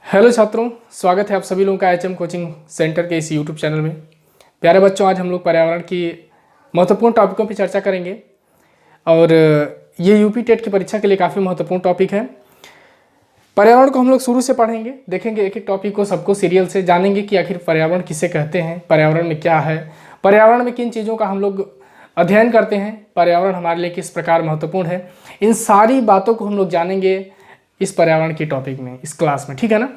Hello छात्रों, स्वागत है आप सभी लोगों का एचएम कोचिंग सेंटर के इस यूट्यूब चैनल में। प्यारे बच्चों, आज हम लोग पर्यावरण की महत्वपूर्ण टॉपिकों पर चर्चा करेंगे और ये यूपी टेट की परीक्षा के लिए काफ़ी महत्वपूर्ण टॉपिक है। पर्यावरण को हम लोग शुरू से पढ़ेंगे, देखेंगे एक एक टॉपिक को, सबको सीरियल से जानेंगे कि आखिर पर्यावरण किसे कहते हैं, पर्यावरण में क्या है, पर्यावरण में किन चीज़ों का हम लोग अध्ययन करते हैं, पर्यावरण हमारे लिए किस प्रकार महत्वपूर्ण है। इन सारी बातों को हम लोग जानेंगे इस पर्यावरण की टॉपिक में, इस क्लास में, ठीक है ना।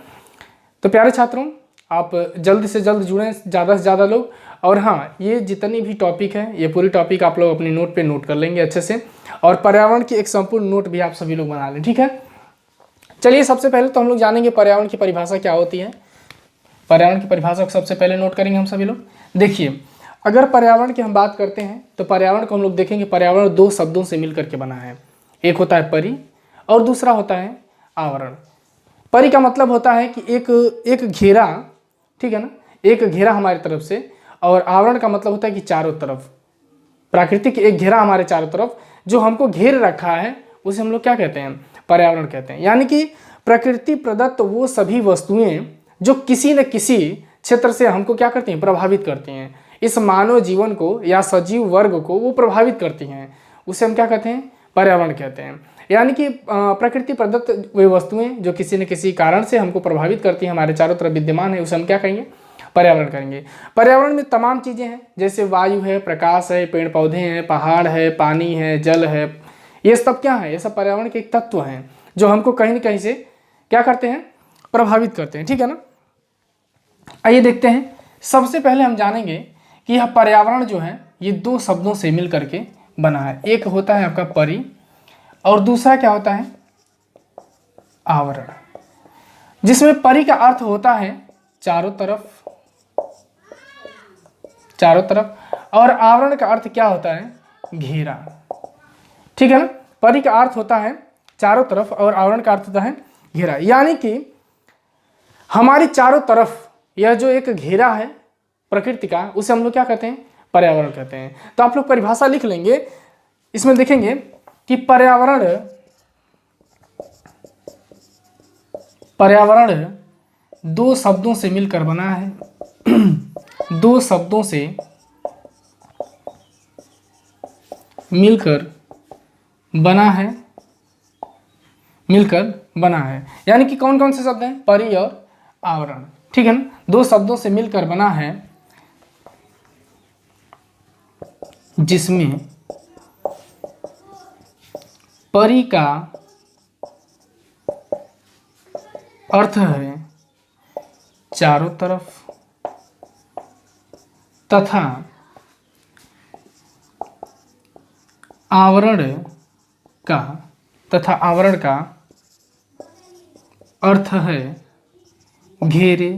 तो प्यारे छात्रों, आप जल्द से जल्द जुड़ें, ज़्यादा से ज़्यादा लोग। और हाँ, ये जितनी भी टॉपिक है, ये पूरी टॉपिक आप लोग अपनी नोट पे नोट कर लेंगे अच्छे से, और पर्यावरण की एक संपूर्ण नोट भी आप सभी लोग बना लें, ठीक है। चलिए, सबसे पहले तो हम लोग जानेंगे पर्यावरण की परिभाषा क्या होती है। पर्यावरण की परिभाषा को सबसे पहले नोट करेंगे हम सभी लोग। देखिए, अगर पर्यावरण की हम बात करते हैं तो पर्यावरण को हम लोग देखेंगे, पर्यावरण दो शब्दों से मिलकर के बना है। एक होता है परि और दूसरा होता है आवरण। परि का मतलब होता है कि एक घेरा, ठीक है ना, एक घेरा हमारी तरफ से, और आवरण का मतलब होता है कि चारों तरफ, प्राकृतिक एक घेरा हमारे चारों तरफ जो हमको घेर रखा है, उसे हम लोग क्या कहते हैं, पर्यावरण कहते हैं। यानी कि प्रकृति प्रदत्त वो सभी वस्तुएं जो किसी न किसी क्षेत्र से हमको क्या करती हैं, प्रभावित करती हैं, इस मानव जीवन को या सजीव वर्ग को वो प्रभावित करती हैं, उसे हम क्या कहते हैं, पर्यावरण कहते हैं। यानी कि प्रकृति प्रदत्त वे वस्तुएं जो किसी न किसी कारण से हमको प्रभावित करती हैं, हमारे चारों तरफ विद्यमान है, उसे हम क्या कहेंगे, पर्यावरण करेंगे। पर्यावरण में तमाम चीज़ें हैं, जैसे वायु है, प्रकाश है, पेड़ पौधे हैं, पहाड़ है, पानी है, जल है। ये सब क्या है, ये सब पर्यावरण के एक तत्व हैं जो हमको कहीं न कहीं से क्या करते हैं, प्रभावित करते हैं, ठीक है ना। आइए देखते हैं, सबसे पहले हम जानेंगे कि यह पर्यावरण जो है ये दो शब्दों से मिल करके बना है। एक होता है आपका परि और दूसरा क्या होता है, आवरण, जिसमें परि का अर्थ होता है चारों तरफ, चारों तरफ, और आवरण का अर्थ क्या होता है, घेरा, ठीक है ना। परि का अर्थ होता है चारों तरफ और आवरण का अर्थ होता है घेरा। यानी कि हमारी चारों तरफ यह जो एक घेरा है प्रकृति का, उसे हम लोग क्या कहते हैं, पर्यावरण कहते हैं। तो आप लोग परिभाषा लिख लेंगे, इसमें देखेंगे कि पर्यावरण दो शब्दों से मिलकर बना है। दो शब्दों से मिलकर बना है, यानी कि कौन कौन से शब्द हैं, परि और आवरण, ठीक है ना। दो शब्दों से मिलकर बना है, जिसमें परि का अर्थ है चारों तरफ तथा आवरण का अर्थ है घेरे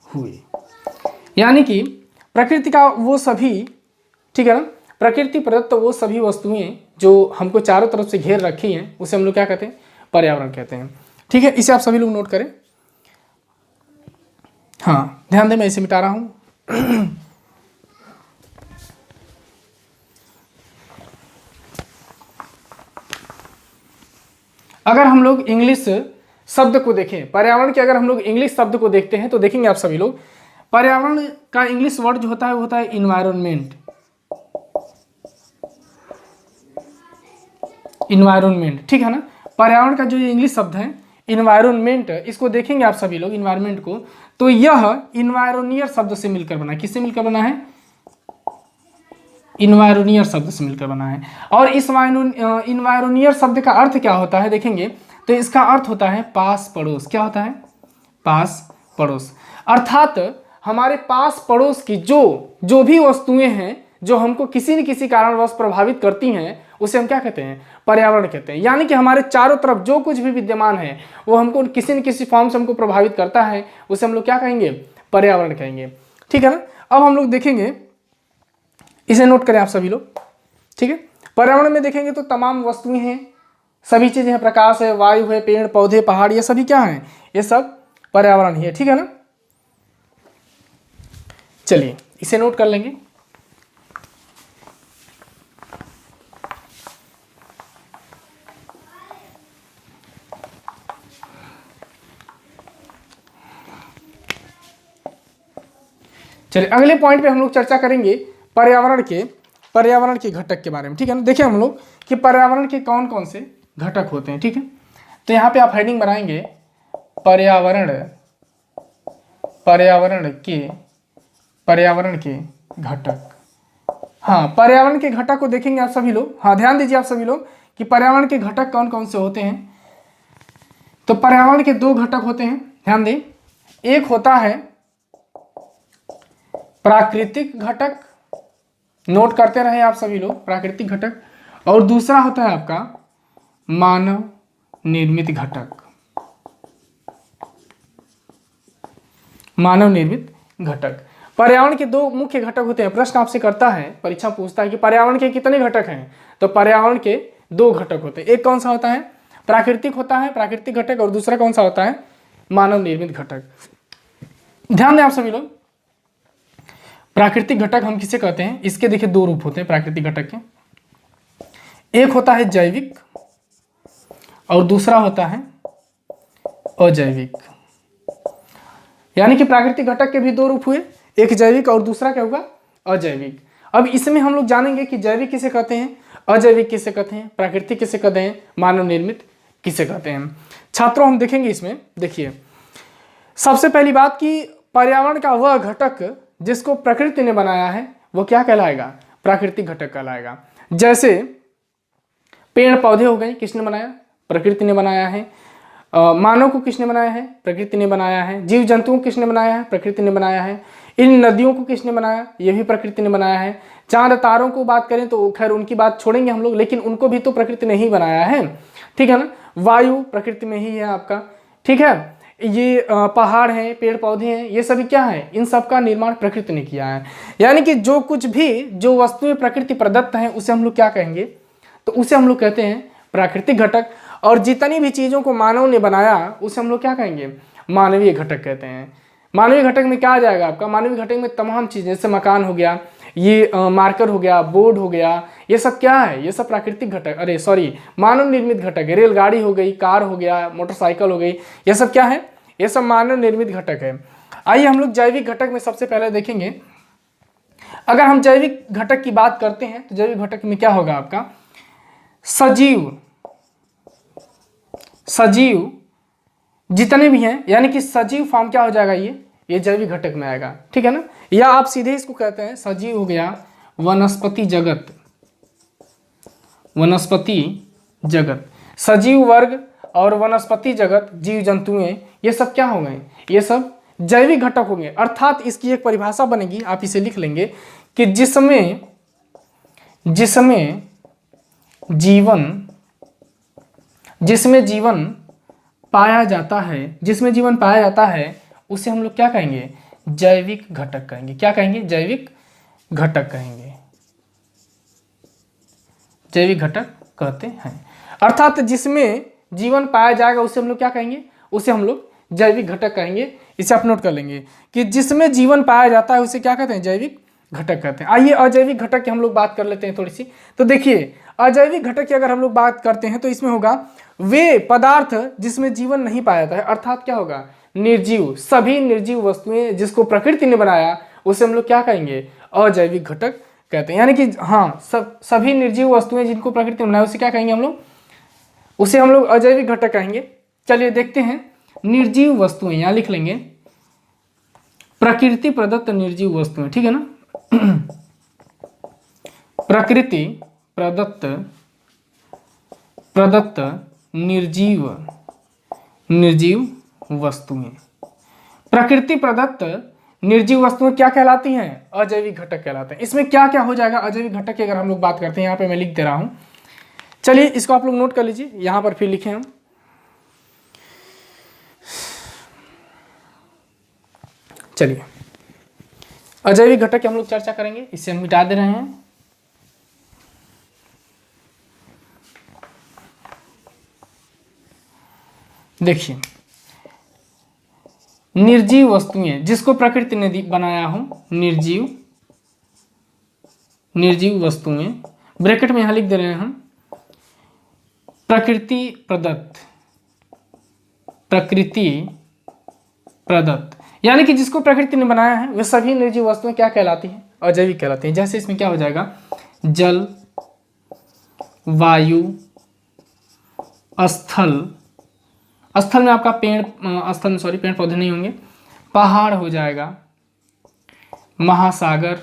हुए। यानी कि प्रकृति का वो सभी, ठीक है ना, प्रकृति प्रदत्त वो सभी वस्तुएं जो हमको चारों तरफ से घेर रखी हैं, उसे हम लोग क्या कहते हैं, पर्यावरण कहते हैं, ठीक है। इसे आप सभी लोग नोट करें। हाँ, ध्यान दें, मैं इसे मिटा रहा हूं। अगर हम लोग इंग्लिश शब्द को देखें, पर्यावरण के अगर हम लोग इंग्लिश शब्द को देखते हैं तो देखेंगे आप सभी लोग, पर्यावरण का इंग्लिश वर्ड जो होता है वो होता है इन्वायरमेंट। इन्वायरमेंट, ठीक है ना। पर्यावरण का जो ये इंग्लिश शब्द है इन्वायरमेंट, इसको देखेंगे आप सभी लोग, इन्वायरमेंट को, तो यह इन्वायरोनियर शब्द से मिलकर बना है। किससे मिलकर बना है, इन्वायरोनियर शब्द से मिलकर बना है। और इस इन्वायरोनियर शब्द का अर्थ क्या होता है, देखेंगे तो इसका अर्थ होता है पास पड़ोस। क्या होता है, पास पड़ोस। अर्थात हमारे पास पड़ोस की जो भी वस्तुएं हैं जो हमको किसी न किसी कारणवश प्रभावित करती हैं, उसे हम क्या कहते हैं, पर्यावरण कहते हैं। यानी कि हमारे चारों तरफ जो कुछ भी विद्यमान है वो हमको किसी न किसी फॉर्म से हमको प्रभावित करता है, उसे हम लोग क्या कहेंगे, पर्यावरण कहेंगे, ठीक है ना। अब हम लोग देखेंगे, इसे नोट करें आप सभी लोग, ठीक है। पर्यावरण में देखेंगे तो तमाम वस्तुएं हैं, सभी चीजें हैं, प्रकाश है, वायु है, पेड़ पौधे, पहाड़, ये सभी क्या हैं, ये सब पर्यावरण ही है, ठीक है ना। चलिए इसे नोट कर लेंगे। चलिए अगले पॉइंट पे हम लोग चर्चा करेंगे पर्यावरण के घटक के बारे में, ठीक है ना। देखिए हम लोग कि पर्यावरण के कौन कौन से घटक होते हैं, ठीक है। तो यहाँ पे आप हेडिंग बनाएंगे पर्यावरण के घटक। हाँ, पर्यावरण के घटक को देखेंगे आप सभी लोग। हाँ, ध्यान दीजिए आप सभी लोग कि पर्यावरण के घटक कौन कौन से होते हैं। तो पर्यावरण के दो घटक होते हैं, ध्यान दें। एक होता है प्राकृतिक घटक, नोट करते रहे आप सभी लोग, प्राकृतिक घटक। और दूसरा होता है आपका मानव निर्मित घटक। मानव निर्मित घटक, पर्यावरण के दो मुख्य घटक होते हैं। प्रश्न आपसे करता है, परीक्षा पूछता है कि पर्यावरण के कितने घटक हैं, तो पर्यावरण के दो घटक होते हैं। एक कौन सा होता है, प्राकृतिक होता है, प्राकृतिक घटक, और दूसरा कौन सा होता है, मानव निर्मित घटक। ध्यान दें आप सभी लोग, प्राकृतिक घटक हम किसे कहते हैं, इसके देखिए दो रूप होते हैं प्राकृतिक घटक के। एक होता है जैविक और दूसरा होता है अजैविक। यानी कि प्राकृतिक घटक के भी दो रूप हुए, एक जैविक और दूसरा क्या होगा, अजैविक। अब इसमें हम लोग जानेंगे कि जैविक किसे कहते हैं, अजैविक किसे कहते हैं, प्राकृतिक किसे कहते हैं, मानव निर्मित किसे कहते हैं। छात्रों हम देखेंगे इसमें, देखिए सबसे पहली बात कि पर्यावरण का वह घटक जिसको प्रकृति ने बनाया है वो क्या कहलाएगा, प्राकृतिक घटक कहलाएगा। जैसे पेड़ पौधे हो गए, किसने बनाया, प्रकृति ने बनाया है। मानव को किसने बनाया है, प्रकृति ने बनाया है। जीव जंतुओं को किसने बनाया है, प्रकृति ने बनाया है। इन नदियों को किसने बनाया, ये भी प्रकृति ने बनाया है। चांद तारों को बात करें तो खैर उनकी बात छोड़ेंगे हम लोग, लेकिन उनको भी तो प्रकृति ने ही बनाया है, ठीक है ना। वायु प्रकृति में ही है आपका, ठीक है। ये पहाड़ हैं, पेड़ पौधे हैं, ये सभी क्या है, इन सब का निर्माण प्रकृति ने किया है। यानी कि जो कुछ भी, जो वस्तुएं प्रकृति प्रदत्त हैं उसे हम लोग क्या कहेंगे, तो उसे हम लोग कहते हैं प्राकृतिक घटक। और जितनी भी चीज़ों को मानव ने बनाया उसे हम लोग क्या कहेंगे, मानवीय घटक कहते हैं। मानवीय घटक में क्या आ जाएगा आपका, मानवीय घटक में तमाम चीज़ें, जैसे मकान हो गया, ये मार्कर हो गया, बोर्ड हो गया, ये सब क्या है, ये सब प्राकृतिक घटक, अरे सॉरी मानव निर्मित घटक है। रेलगाड़ी हो गई, कार हो गया, मोटरसाइकिल हो गई, ये सब क्या है, ये सब मानव निर्मित घटक है। आइए हम लोग जैविक घटक में सबसे पहले देखेंगे। अगर हम जैविक घटक की बात करते हैं तो जैविक घटक में क्या होगा आपका, सजीव जितने भी हैं, यानी कि सजीव फॉर्म क्या हो जाएगा, ये जैविक घटक में आएगा, ठीक है ना। या आप सीधे इसको कहते हैं, सजीव हो गया वनस्पति जगत, सजीव वर्ग और वनस्पति जगत, जीव जंतुएं, ये सब क्या हो गए, ये सब जैविक घटक होंगे। अर्थात इसकी एक परिभाषा बनेगी, आप इसे लिख लेंगे कि जिसमें जीवन पाया जाता है, उसे हम लोग क्या कहेंगे, जैविक घटक कहेंगे। क्या कहेंगे, जैविक घटक कहेंगे, जैविक घटक कहते हैं। अर्थात जिसमें जीवन पाया जाएगा उसे हम लोग क्या कहेंगे, उसे हम लोग जैविक घटक कहेंगे। इसे आप नोट कर लेंगे कि जिसमें जीवन पाया जाता है उसे क्या कहते हैं, जैविक घटक कहते हैं। आइए अजैविक घटक की हम लोग बात कर लेते हैं थोड़ी सी। तो देखिए अजैविक घटक की अगर हम लोग बात करते हैं तो इसमें होगा वे पदार्थ जिसमें जीवन नहीं पाया जाता है, अर्थात क्या होगा, निर्जीव, सभी निर्जीव वस्तुएं जिसको प्रकृति ने बनाया उसे हम लोग क्या कहेंगे, अजैविक घटक कहते हैं। यानी कि हाँ, सभी निर्जीव वस्तुएं जिनको प्रकृति ने बनाया उसे क्या कहेंगे हम लोग, उसे हम लोग अजैविक घटक कहेंगे। चलिए देखते हैं निर्जीव वस्तुएं, यहां लिख लेंगे प्रकृति प्रदत्त निर्जीव वस्तुएं, ठीक है ना। प्रकृति प्रदत्त निर्जीव वस्तुएं, प्रकृति प्रदत्त निर्जीव वस्तुएं क्या कहलाती हैं, अजैविक घटक कहलाते हैं। इसमें क्या क्या हो जाएगा अजैविक घटक की अगर हम लोग बात करते हैं, यहाँ पे मैं लिख दे रहा हूं, चलिए इसको आप लोग नोट कर लीजिए, यहां पर फिर लिखे हम। चलिए अजैविक घटक की हम लोग चर्चा करेंगे, इसे हम मिटा दे रहे हैं। देखिए निर्जीव वस्तुएं जिसको प्रकृति ने बनाया हो, निर्जीव वस्तुएं, ब्रैकेट में यहां लिख दे रहे हैं हम प्रकृति प्रदत्त, यानी कि जिसको प्रकृति ने बनाया है वे सभी निर्जीव वस्तुएं क्या कहलाती हैं? अजैविक कहलाती हैं। जैसे इसमें क्या हो जाएगा, जल, वायु, स्थल, स्थल में आपका पेड़ पौधे नहीं होंगे, पहाड़ हो जाएगा, महासागर,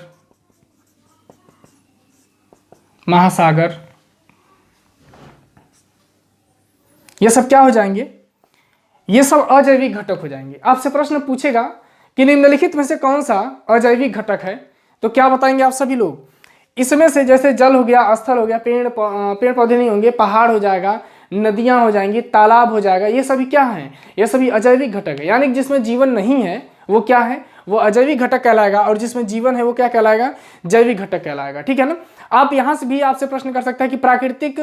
ये सब क्या हो जाएंगे, ये सब अजैविक घटक हो जाएंगे। आपसे प्रश्न पूछेगा कि निम्नलिखित में से कौन सा अजैविक घटक है, तो क्या बताएंगे आप सभी लोग? इसमें से जैसे जल हो गया, स्थल हो गया, पेड़ पौधे नहीं होंगे, पहाड़ हो जाएगा, नदियां हो जाएंगी, तालाब हो जाएगा, ये सभी क्या हैं? ये सभी अजैविक घटक है। यानी जिसमें जीवन नहीं है वो क्या है, वो अजैविक घटक कहलाएगा, और जिसमें जीवन है वो क्या कहलाएगा, जैविक घटक कहलाएगा। ठीक है ना। आप यहाँ से भी आपसे प्रश्न कर सकते हैं कि प्राकृतिक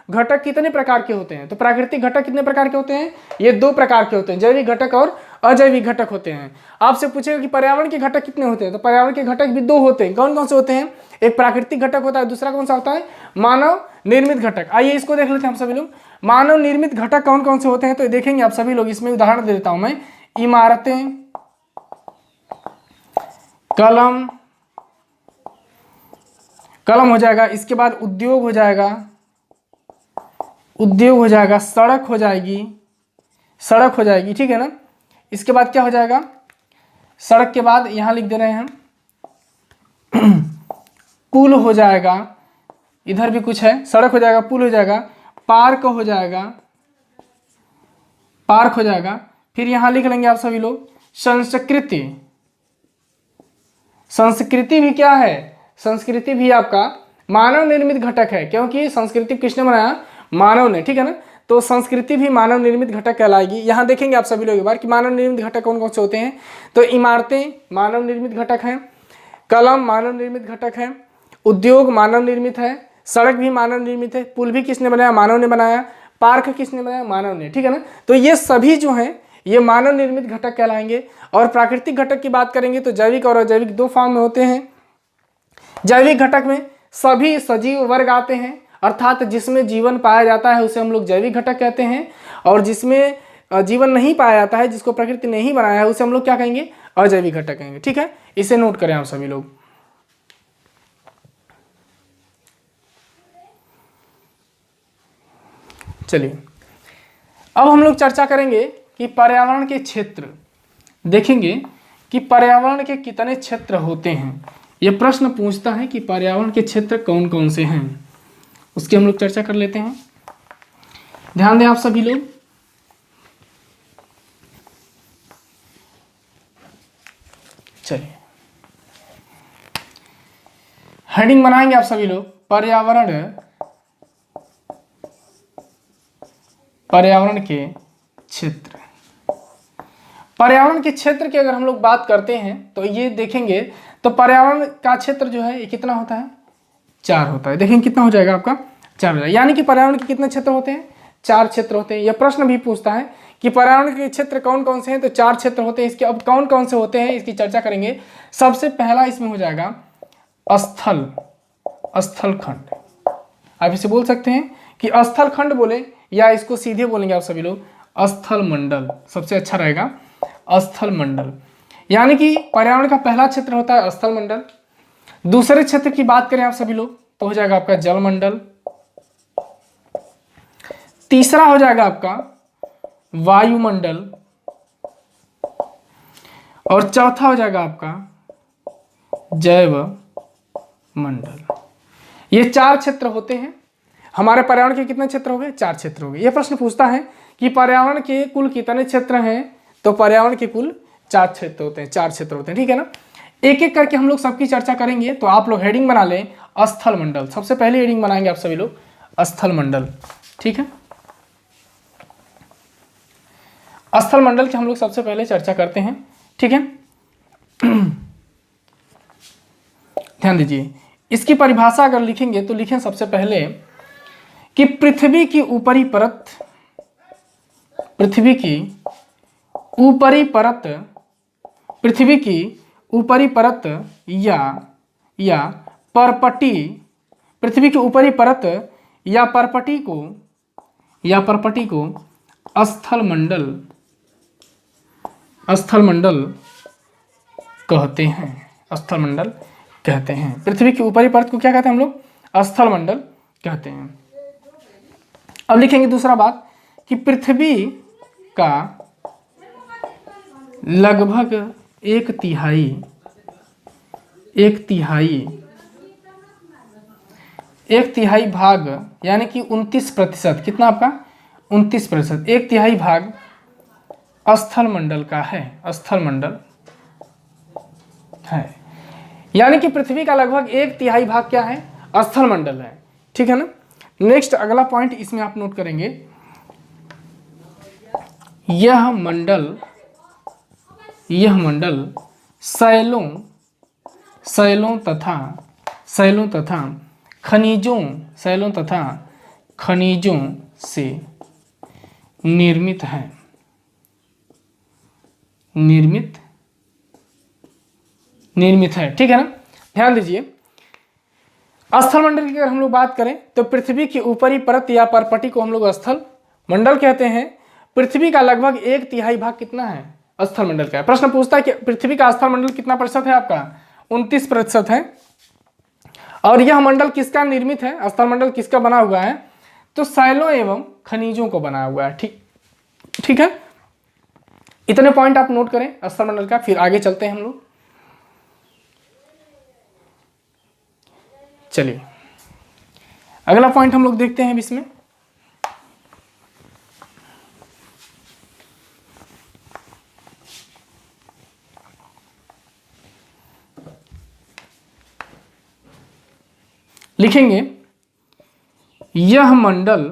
घटक कितने प्रकार के होते हैं? तो प्राकृतिक घटक कितने प्रकार के होते हैं? ये 2 प्रकार के होते हैं, जैविक घटक और अजैविक घटक होते हैं। आपसे पूछेगा कि पर्यावरण के घटक कितने होते हैं? तो पर्यावरण के घटक भी 2 होते हैं। कौन कौन से होते हैं? एक प्राकृतिक घटक होता है, दूसरा कौन सा होता है, मानव निर्मित घटक। आइए इसको देख लेते हैं हम सभी लोग। मानव निर्मित घटक कौन कौन से होते हैं तो देखेंगे आप सभी लोग। इसमें उदाहरण दे देता हूं मैं। इमारतें, कलम हो जाएगा, इसके बाद उद्योग हो जाएगा, सड़क हो जाएगी, ठीक है ना। इसके बाद क्या हो जाएगा, सड़क के बाद यहां लिख दे रहे हैं हम पुल हो जाएगा, इधर भी कुछ है, सड़क हो जाएगा, पुल हो जाएगा, पार्क हो जाएगा, फिर यहां लिख लेंगे आप सभी लोग संस्कृति भी क्या है, संस्कृति भी आपका मानव निर्मित घटक है, क्योंकि संस्कृति किसने बनाया, मानव ने। ठीक है ना। तो संस्कृति भी मानव निर्मित घटक कहलाएगी। यहाँ देखेंगे आप सभी लोग एक बार कि मानव निर्मित घटक कौन कौन से होते हैं। तो इमारतें मानव निर्मित घटक हैं, कलम मानव निर्मित घटक है, उद्योग मानव निर्मित है, सड़क भी मानव निर्मित है, पुल भी किसने बनाया, मानव ने बनाया, पार्क किसने बनाया, मानव ने। ठीक है ना। तो ये सभी जो हैं ये मानव निर्मित घटक कहलाएंगे। और प्राकृतिक घटक की बात करेंगे तो जैविक और अजैविक 2 फॉर्म में होते हैं। जैविक घटक में सभी सजीव वर्ग आते हैं, अर्थात जिसमें जीवन पाया जाता है उसे हम लोग जैविक घटक कहते हैं, और जिसमें जीवन नहीं पाया जाता है, जिसको प्रकृति ने ही बनाया है, उसे हम लोग क्या कहेंगे, अजैविक घटक कहेंगे। ठीक है, इसे नोट करें आप सभी लोग। चलिए अब हम लोग चर्चा करेंगे कि पर्यावरण के क्षेत्र, देखेंगे कि पर्यावरण के कितने क्षेत्र होते हैं। यह प्रश्न पूछता है कि पर्यावरण के क्षेत्र कौन कौन से हैं, उसकी हम लोग चर्चा कर लेते हैं। ध्यान दें आप सभी लोग। चलिए हेडिंग बनाएंगे आप सभी लोग, पर्यावरण के क्षेत्र। पर्यावरण के क्षेत्र की अगर हम लोग बात करते हैं तो ये देखेंगे तो पर्यावरण का क्षेत्र जो है ये कितना होता है, 4 होता है। देखेंगे कितना हो जाएगा आपका, 4 हो जाएगा। यानी कि पर्यावरण के कितने क्षेत्र होते हैं, 4 क्षेत्र होते हैं। यह प्रश्न भी पूछता है कि पर्यावरण के क्षेत्र कौन कौन से हैं, तो 4 क्षेत्र होते हैं। इसके अब कौन कौन से होते हैं इसकी चर्चा करेंगे। सबसे पहला इसमें हो जाएगा स्थल खंड। आप इसे बोल सकते हैं कि स्थल खंड बोले, या इसको सीधे बोलेंगे आप सभी लोग स्थल मंडल, सबसे अच्छा रहेगा स्थल मंडल। यानी कि पर्यावरण का पहला क्षेत्र होता है स्थल मंडल। दूसरे क्षेत्र की बात करें आप सभी लोग तो हो जाएगा आपका जल मंडल। तीसरा हो जाएगा आपका वायुमंडल, और चौथा हो जाएगा आपका जैव मंडल। ये 4 क्षेत्र होते हैं। हमारे पर्यावरण के कितने क्षेत्र हो गए, 4 क्षेत्र हो गए। यह प्रश्न पूछता है कि पर्यावरण के कुल कितने क्षेत्र हैं, तो पर्यावरण के कुल 4 क्षेत्र होते हैं, 4 क्षेत्र होते हैं। ठीक है ना। एक एक करके हम लोग सबकी चर्चा करेंगे। तो आप लोग हेडिंग बना लें स्थल मंडल। सबसे पहले हेडिंग बनाएंगे आप सभी लोग स्थल मंडल। ठीक है, स्थल मंडल की हम लोग सबसे पहले चर्चा करते हैं। ठीक है, ध्यान दीजिए। इसकी परिभाषा अगर लिखेंगे तो लिखें सबसे पहले कि पृथ्वी की ऊपरी परत या परपटी, पृथ्वी की ऊपरी परत या परपटी को स्थल मंडल कहते हैं, स्थल मंडल कहते हैं। पृथ्वी की ऊपरी परत को क्या कहते हैं हम लोग? स्थल मंडल कहते हैं। अब लिखेंगे दूसरा बात कि पृथ्वी का लगभग एक तिहाई भाग यानी कि 29%, कितना आपका? 29%, एक तिहाई भाग स्थल मंडल का है, स्थल मंडल है। यानी कि पृथ्वी का लगभग एक तिहाई भाग क्या है? स्थल मंडल है। ठीक है ना। नेक्स्ट अगला पॉइंट इसमें आप नोट करेंगे, यह मंडल शैलों तथा खनिजों से निर्मित है। ठीक है ना। ध्यान दीजिए, स्थल मंडल की अगर हम लोग बात करें तो पृथ्वी की ऊपरी परत या परपटी को हम लोग स्थल मंडल कहते हैं। पृथ्वी का लगभग एक तिहाई भाग कितना है? स्थल मंडल का है। प्रश्न पूछता है कि पृथ्वी का स्थल मंडल कितना प्रतिशत है आपका? 29% है। और यह मंडल किसका निर्मित है? स्थल मंडल किसका बना हुआ है? तो शैलों एवं खनिजों को बना हुआ है। ठीक है। इतने पॉइंट आप नोट करें स्थल मंडल का, फिर आगे चलते हैं हम लोग। चलिए अगला पॉइंट हम लोग देखते हैं इसमें। लिखेंगे यह मंडल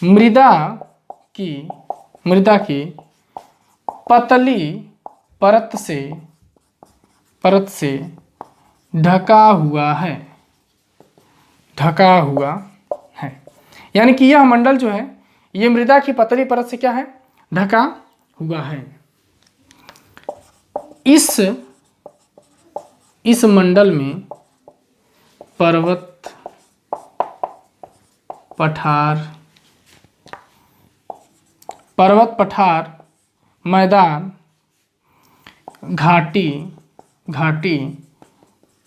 मृदा की पतली परत से ढका हुआ है। यानी कि यह मंडल जो है ये मृदा की पतली परत से क्या है? ढका हुआ है। इस मंडल में पर्वत, पठार, मैदान, घाटी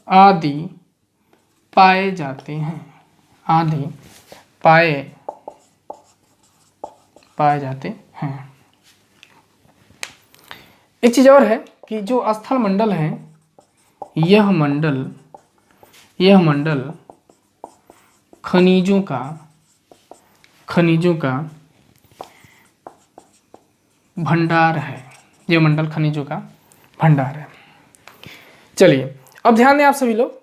आदि पाए जाते हैं। एक चीज और है कि जो स्थल मंडल है यह मंडल खनिजों का भंडार है। यह मंडल खनिजों का भंडार है। चलिए अब ध्यान दें आप सभी लोग,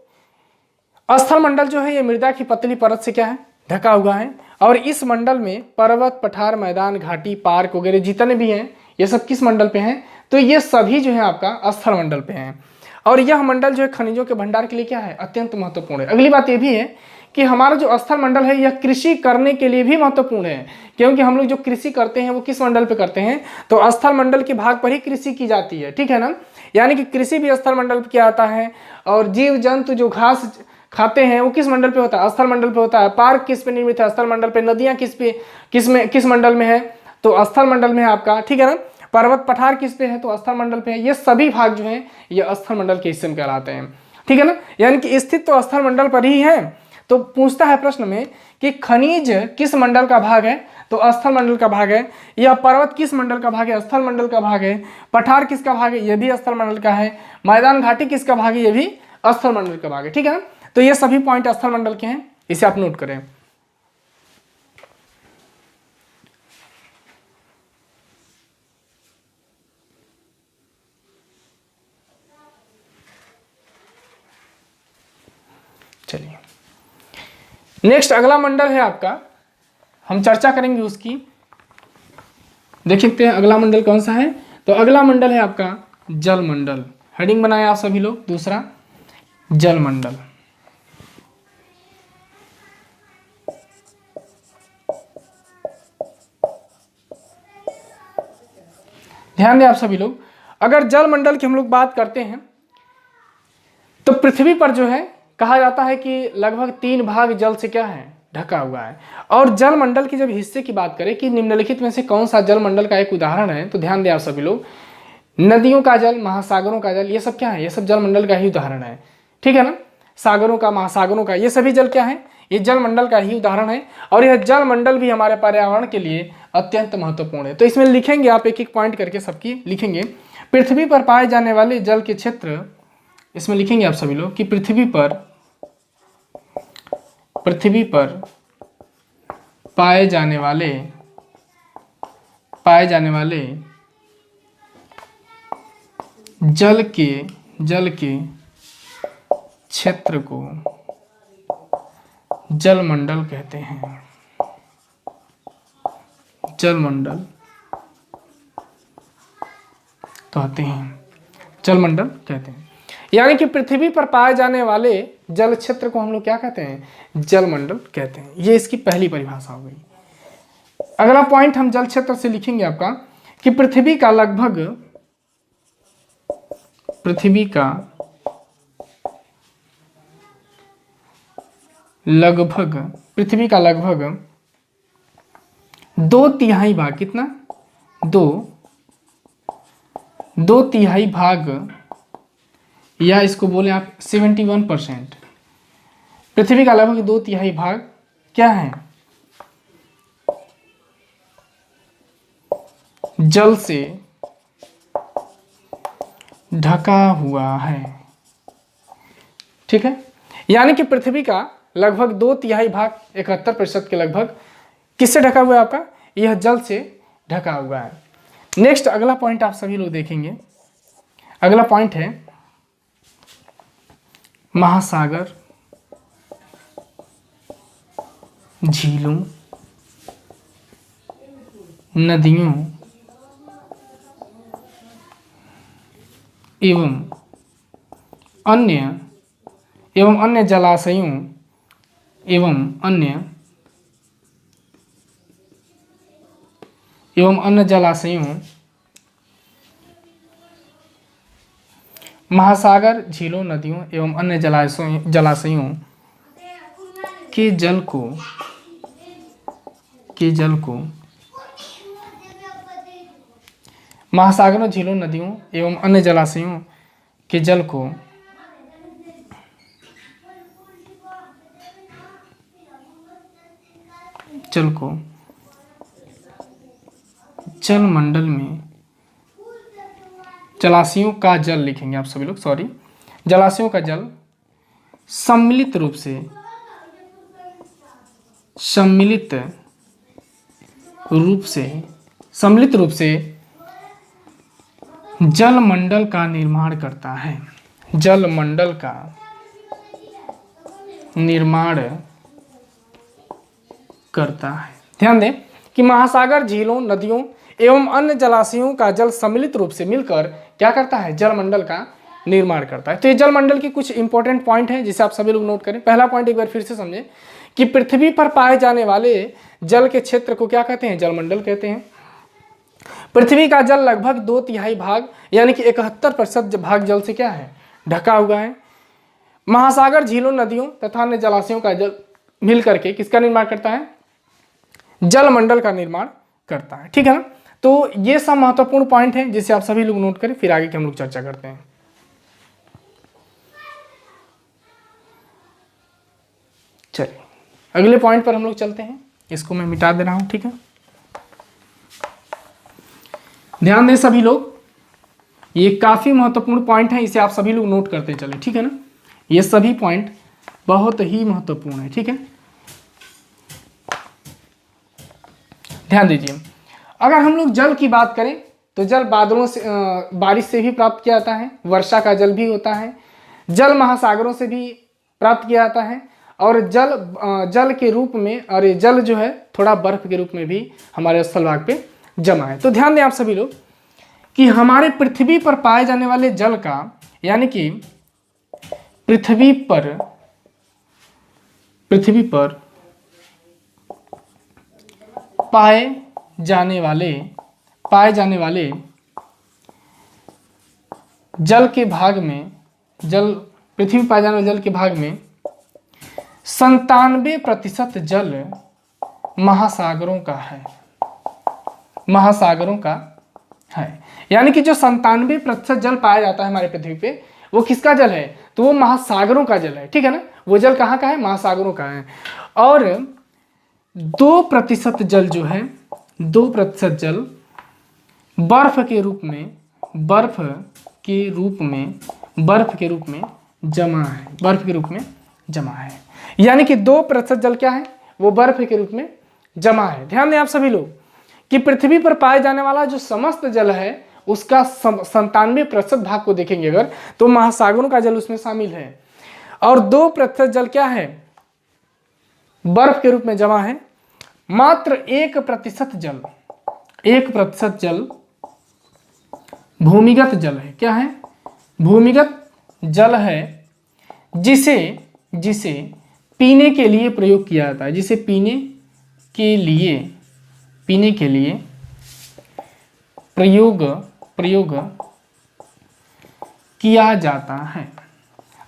स्थल मंडल जो है ये मृदा की पतली परत से क्या है? ढका हुआ है। और इस मंडल में पर्वत, पठार, मैदान, घाटी, पार्क वगैरह जितने भी हैं ये सब किस मंडल पे हैं? तो ये सभी जो है आपका स्थल मंडल पे हैं। और यह मंडल जो है खनिजों के भंडार के लिए क्या है? अत्यंत महत्वपूर्ण है। अगली बात ये भी है कि हमारा जो स्थल मंडल है यह कृषि करने के लिए भी महत्वपूर्ण है, क्योंकि हम लोग जो कृषि करते हैं वो किस मंडल पे करते हैं? तो स्थल मंडल के भाग पर ही कृषि की जाती है। ठीक है ना। यानी कि कृषि भी स्थल मंडल पे किया जाता है। और जीव जंतु जो घास खाते हैं वो किस मंडल पे होता है? स्थल मंडल पे होता है। पार्क किस पे निर्मित है? स्थल मंडल पे। नदियां किस मंडल में है? तो स्थल मंडल में है आपका। ठीक है ना। पर्वत, पठार किस पे है? तो स्थल मंडल पे है। ये सभी भाग जो हैं ये स्थल मंडल के हिस्से में कहलाते हैं। ठीक है ना। यानी कि स्थित तो स्थल मंडल पर ही है। तो पूछता है प्रश्न में कि खनिज किस मंडल का भाग है? तो स्थल मंडल का भाग है। यह पर्वत किस मंडल का भाग है? स्थल मंडल का भाग है। पठार किसका भाग है? यह भी स्थल मंडल का है। मैदान, घाटी किसका भाग है? यह भी स्थल मंडल का भाग है। ठीक है ना। तो ये सभी पॉइंट स्थल मंडल के हैं, इसे आप नोट करें। चलिए नेक्स्ट अगला मंडल है आपका, हम चर्चा करेंगे उसकी। देख सकते हैं अगला मंडल कौन सा है? तो अगला मंडल है आपका जल मंडल। हेडिंग बनाया आप सभी लोग, दूसरा जल मंडल। ध्यान दें आप सभी लोग, अगर जल मंडल की हम लोग बात करते हैं तो पृथ्वी पर जो है कहा जाता है कि लगभग 3 भाग जल से क्या है? ढका हुआ है। और जलमंडल की जब हिस्से की बात करें कि निम्नलिखित में से कौन सा जलमंडल का एक उदाहरण है, तो ध्यान दें आप सभी लोग, नदियों का जल, महासागरों का जल, ये सब क्या है, ये सब जलमंडल का ही उदाहरण है, ठीक है ना। सागरों का, महासागरों का, ये सभी जल क्या है, ये जलमंडल का ही उदाहरण है। और यह जलमंडल भी हमारे पर्यावरण के लिए अत्यंत महत्वपूर्ण है। तो इसमें लिखेंगे आप एक एक पॉइंट करके सबकी लिखेंगे। पृथ्वी पर पाए जाने वाले जल के क्षेत्र, इसमें लिखेंगे आप सभी लोग कि पृथ्वी पर पाए जाने वाले जल के क्षेत्र को जलमंडल कहते हैं। जलमंडल कहते हैं। यानी कि पृथ्वी पर पाए जाने वाले जल क्षेत्र को हम लोग क्या कहते हैं, जलमंडल कहते हैं। ये इसकी पहली परिभाषा हो गई। अगला पॉइंट हम जल क्षेत्र से लिखेंगे आपका कि पृथ्वी का लगभग 2/3 भाग, कितना, 2/3 भाग, या इसको बोले आप 71%, पृथ्वी का लगभग 2/3 भाग क्या है, जल से ढका हुआ है, ठीक है। यानी कि पृथ्वी का लगभग 2/3 भाग, 71% के लगभग किससे ढका हुआ है आपका, यह जल से ढका हुआ है। नेक्स्ट अगला पॉइंट आप सभी लोग देखेंगे। अगला पॉइंट है महासागर, झीलों, नदियों एवं अन्य जलाशयों महासागर, झीलों, नदियों एवं अन्य जलाशयों के जल को महासागरों, झीलों, नदियों एवं अन्य जलाशयों के जल को जलमंडल में, जलाशयों का जल लिखेंगे आप सभी लोग, सॉरी, जलाशयों का जल सम्मिलित रूप से जलमंडल का निर्माण करता है। जलमंडल का निर्माण करता है। ध्यान दें कि महासागर, झीलों, नदियों एवं अन्य जलाशयों का जल सम्मिलित रूप से मिलकर क्या करता है, जलमंडल का निर्माण करता है। तो ये जलमंडल की कुछ इंपॉर्टेंट पॉइंट हैं जिसे आप सभी लोग नोट करें। पहला पॉइंट एक बार फिर से समझें कि पृथ्वी पर पाए जाने वाले जल के क्षेत्र को क्या कहते हैं, जलमंडल कहते हैं। पृथ्वी का जल लगभग 2/3 भाग यानी कि 71% भाग जल से क्या है, ढका हुआ है। महासागर, झीलों, नदियों तथा अन्य जलाशयों का जल मिलकर के किसका निर्माण करता है, जलमंडल का निर्माण करता है, ठीक है ना। तो ये सब महत्वपूर्ण पॉइंट हैं जिसे आप सभी लोग नोट करें, फिर आगे की हम लोग चर्चा करते हैं। चलिए अगले पॉइंट पर हम लोग चलते हैं। इसको मैं मिटा दे रहा हूं, ठीक है। ध्यान दें सभी लोग, ये काफी महत्वपूर्ण पॉइंट है, इसे आप सभी लोग नोट करते चले, ठीक है ना। ये सभी पॉइंट बहुत ही महत्वपूर्ण है, ठीक है। ध्यान दीजिए, अगर हम लोग जल की बात करें तो जल बादलों से, बारिश से भी प्राप्त किया जाता है, वर्षा का जल भी होता है, जल महासागरों से भी प्राप्त किया जाता है, और जल के रूप में, और ये जल जो है थोड़ा बर्फ के रूप में भी हमारे स्थल भाग पे जमा है। तो ध्यान दें आप सभी लोग कि हमारे पृथ्वी पर पाए जाने वाले जल का, यानी कि पृथ्वी पर पाए जाने वाले जल के भाग में, पृथ्वी पर पाए जाने वाले जल के भाग में 97% जल महासागरों का है, महासागरों का है। यानी कि जो 97% जल पाया जाता है हमारे पृथ्वी पे वो किसका जल है, तो वो महासागरों का जल है, ठीक है ना। वो जल कहाँ का है, महासागरों का है। और 2% जल जो है, 2% जल बर्फ के रूप में, बर्फ के रूप में, बर्फ के रूप में जमा है, बर्फ के रूप में जमा है। यानी कि 2% जल क्या है, वो बर्फ के रूप में जमा है। ध्यान दें आप सभी लोग कि पृथ्वी पर पाए जाने वाला जो समस्त जल है उसका 97% भाग को देखेंगे अगर, तो महासागरों का जल उसमें शामिल है। और 2% जल क्या है, बर्फ के रूप में जमा है। मात्र 1% जल, 1% जल भूमिगत जल है। क्या है, भूमिगत जल है, जिसे जिसे पीने के लिए प्रयोग किया जाता है, जिसे पीने के लिए प्रयोग किया जाता है।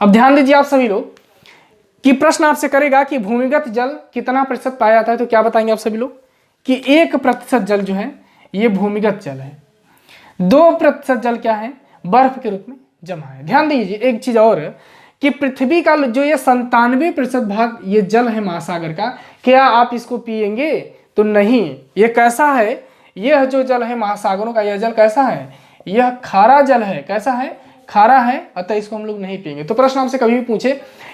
अब ध्यान दीजिए आप सभी लोग कि प्रश्न आपसे करेगा कि भूमिगत जल कितना प्रतिशत पाया जाता है, तो क्या बताएंगे आप सभी लोग कि 1% जल जो है ये भूमिगत जल है, 2% जल क्या है, बर्फ के रूप में जमा है। ध्यान दीजिए एक चीज और कि पृथ्वी का जो ये 97% भाग ये जल है महासागर का, क्या आप इसको पिएंगे, तो नहीं। ये कैसा है, यह जो जल है महासागरों का, यह जल कैसा है, यह खारा जल है। कैसा है, खारा है, अतः इसको हम लोग नहीं पिएंगे। तो प्रश्न आपसे कभी भी पूछे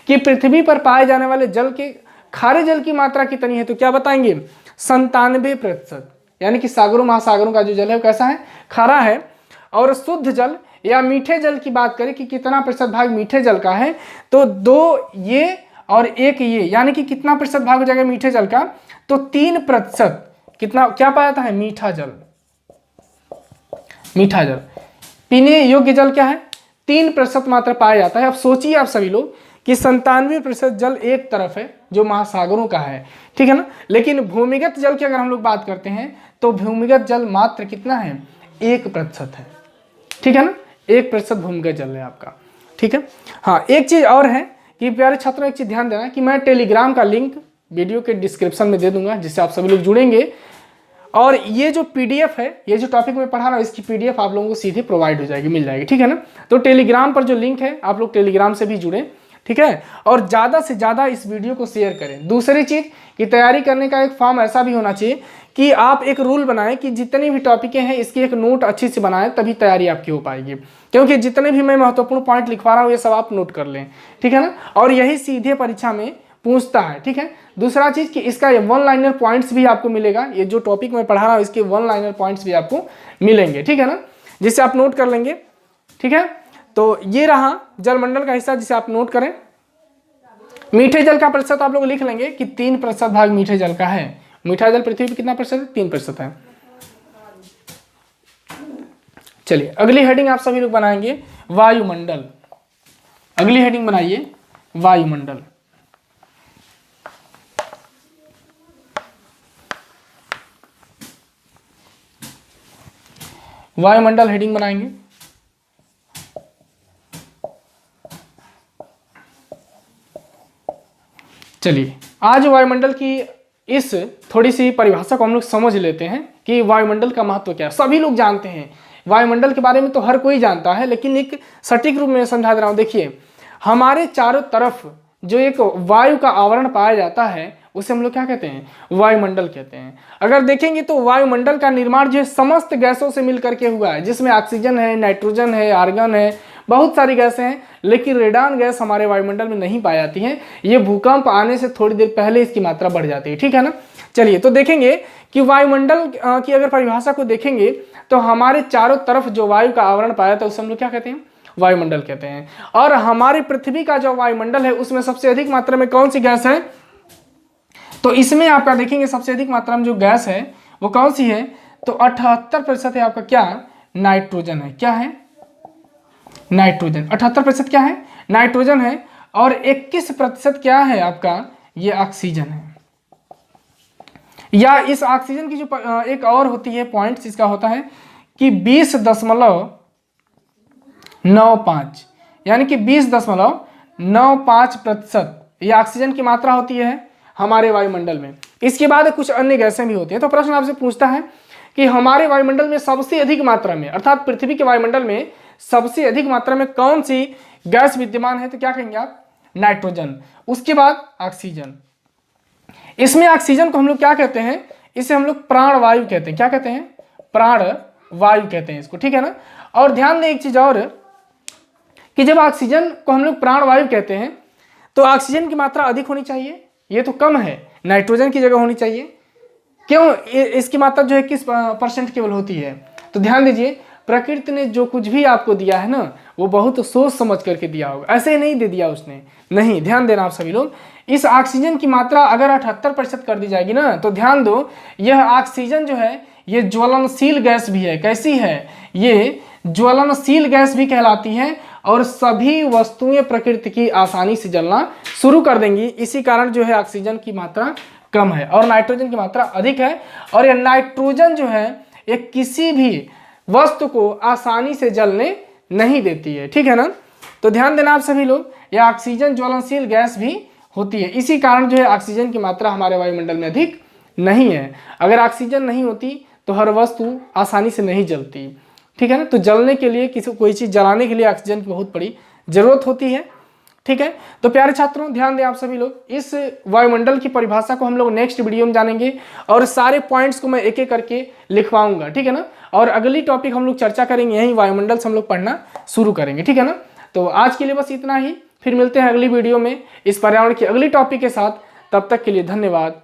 कि पृथ्वी पर पाए जाने वाले जल के खारे जल की मात्रा कितनी है, तो क्या बताएंगे 97%। यानी कि सागरों महासागरों का जो जल है वो कैसा है, खारा है। और शुद्ध जल या मीठे जल की बात करें कि कितना प्रतिशत भाग मीठे जल का है, तो 2 ये और 1 ये, यानी कि कितना प्रतिशत भाग हो जाएगा मीठे जल का, तो 3%। कितना क्या पाया जाता है, मीठा जल, मीठा जल। पीने योग्य जल क्या है, 3% मात्र पाया जाता है। अब सोचिए आप सभी लोग कि 97% जल एक तरफ है जो महासागरों का है, ठीक है ना। लेकिन भूमिगत जल की अगर हम लोग बात करते हैं तो भूमिगत जल मात्र कितना है, 1% है, ठीक है ना। 1% भूमिगत जल है आपका, ठीक है। हाँ, एक चीज और है कि प्यारे छात्रों एक चीज ध्यान देना कि मैं टेलीग्राम का लिंक वीडियो के डिस्क्रिप्शन में दे दूंगा, जिससे आप सभी लोग जुड़ेंगे। और ये जो पीडीएफ है, ये जो टॉपिक में पढ़ा रहा हूँ, इसकी पीडीएफ आप लोगों को सीधे प्रोवाइड हो जाएगी, मिल जाएगी, ठीक है ना। तो टेलीग्राम पर जो लिंक है आप लोग टेलीग्राम से भी जुड़ें, ठीक है। और ज़्यादा से ज़्यादा इस वीडियो को शेयर करें। दूसरी चीज़ कि तैयारी करने का एक फॉर्म ऐसा भी होना चाहिए कि आप एक रूल बनाएं कि जितनी भी टॉपिकें हैं इसकी एक नोट अच्छी से बनाएं, तभी तैयारी आपकी हो पाएगी। क्योंकि जितने भी मैं महत्वपूर्ण पॉइंट लिखवा रहा हूँ ये सब आप नोट कर लें, ठीक है ना। और यही सीधे परीक्षा में पूछता है, ठीक है। दूसरा चीज़ कि इसका ये 1 लाइनर पॉइंट्स भी आपको मिलेगा, ये जो टॉपिक मैं पढ़ा रहा हूँ इसके 1 लाइनर पॉइंट्स भी आपको मिलेंगे, ठीक है ना, जिससे आप नोट कर लेंगे, ठीक है। तो ये रहा जलमंडल का हिस्सा जिसे आप नोट करें। मीठे जल का प्रतिशत आप लोग लिख लेंगे कि 3% भाग मीठे जल का है। मीठा जल पृथ्वी पर कितना प्रतिशत है, 3% है। चलिए अगली हेडिंग आप सभी लोग बनाएंगे वायुमंडल। अगली हेडिंग बनाइए वायुमंडल। वायुमंडल हेडिंग बनाएंगे। चलिए आज वायुमंडल की इस थोड़ी सी परिभाषा को हम लोग समझ लेते हैं कि वायुमंडल का महत्व क्या है। सभी लोग जानते हैं वायुमंडल के बारे में, तो हर कोई जानता है, लेकिन एक सटीक रूप में समझा दे रहा हूं। देखिए हमारे चारों तरफ जो एक वायु का आवरण पाया जाता है उसे हम लोग क्या कहते हैं, वायुमंडल कहते हैं। अगर देखेंगे तो वायुमंडल का निर्माण जो है समस्त गैसों से मिलकर के हुआ है, जिसमें ऑक्सीजन है, नाइट्रोजन है, आर्गन है, बहुत सारी गैसें हैं। लेकिन रेडान गैस हमारे वायुमंडल में नहीं पाई जाती है। ये भूकंप आने से थोड़ी देर पहले इसकी मात्रा बढ़ जाती है, ठीक है ना। चलिए तो देखेंगे कि वायुमंडल की अगर परिभाषा को देखेंगे तो हमारे चारों तरफ जो वायु का आवरण पाया था उसे हम लोग क्या कहते हैं, वायुमंडल कहते हैं। और हमारी पृथ्वी का जो वायुमंडल है उसमें सबसे अधिक मात्रा में कौन सी गैस है, तो इसमें आपका देखेंगे सबसे अधिक मात्रा में जो गैस है वो कौन सी है, तो 78% है आपका क्या, नाइट्रोजन है। क्या है, नाइट्रोजन। 78% क्या है, नाइट्रोजन है। और 21% क्या है आपका, ये ऑक्सीजन है। या इस ऑक्सीजन की जो एक और होती है पॉइंट्स इसका होता है कि 20.95, यानी कि 20.95% ये ऑक्सीजन की मात्रा होती है हमारे वायुमंडल में। इसके बाद कुछ अन्य गैसें भी होती हैं। तो प्रश्न आपसे पूछता है कि हमारे वायुमंडल में सबसे अधिक मात्रा में, अर्थात पृथ्वी के वायुमंडल में सबसे अधिक मात्रा में कौन सी गैस विद्यमान है? तो क्या कहेंगे आप? नाइट्रोजन। उसके बाद ऑक्सीजन। इसमें ऑक्सीजन को हम लोग क्या कहते हैं? इसे हम लोग प्राणवायु कहते हैं। क्या कहते हैं? प्राणवायु कहते हैं इसको, ठीक है ना। और ध्यान दें एक चीज और, कि जब ऑक्सीजन को हम लोग प्राणवायु कहते हैं तो ऑक्सीजन की मात्रा अधिक होनी चाहिए, ये तो कम है, नाइट्रोजन की जगह होनी चाहिए। क्यों? इसकी मात्रा जो है किस % केवल होती है? तो ध्यान दीजिए, प्रकृति ने जो कुछ भी आपको दिया है ना, वो बहुत सोच समझ करके दिया होगा, ऐसे नहीं दे दिया उसने, नहीं। ध्यान देना आप सभी लोग, इस ऑक्सीजन की मात्रा अगर 78% कर दी जाएगी ना, तो ध्यान दो, यह ऑक्सीजन जो है ये ज्वलनशील गैस भी है। कैसी है? ये ज्वलनशील गैस भी कहलाती है, और सभी वस्तुएं प्रकृति की आसानी से जलना शुरू कर देंगी। इसी कारण जो है ऑक्सीजन की मात्रा कम है और नाइट्रोजन की मात्रा अधिक है। और यह नाइट्रोजन जो है ये किसी भी वस्तु को आसानी से जलने नहीं देती है, ठीक है ना। तो ध्यान देना आप सभी लोग, यह ऑक्सीजन ज्वलनशील गैस भी होती है। इसी कारण जो है ऑक्सीजन की मात्रा हमारे वायुमंडल में अधिक नहीं है। अगर ऑक्सीजन नहीं होती तो हर वस्तु आसानी से नहीं जलती, ठीक है ना। तो जलने के लिए, किसी कोई चीज़ जलाने के लिए ऑक्सीजन की बहुत बड़ी जरूरत होती है, ठीक है। तो प्यारे छात्रों, ध्यान दें आप सभी लोग, इस वायुमंडल की परिभाषा को हम लोग नेक्स्ट वीडियो में जानेंगे और सारे पॉइंट्स को मैं एक एक करके लिखवाऊंगा, ठीक है ना। और अगली टॉपिक हम लोग चर्चा करेंगे, यही वायुमंडल से हम लोग पढ़ना शुरू करेंगे, ठीक है ना। तो आज के लिए बस इतना ही, फिर मिलते हैं अगली वीडियो में इस पर्यावरण की अगली टॉपिक के साथ। तब तक के लिए धन्यवाद।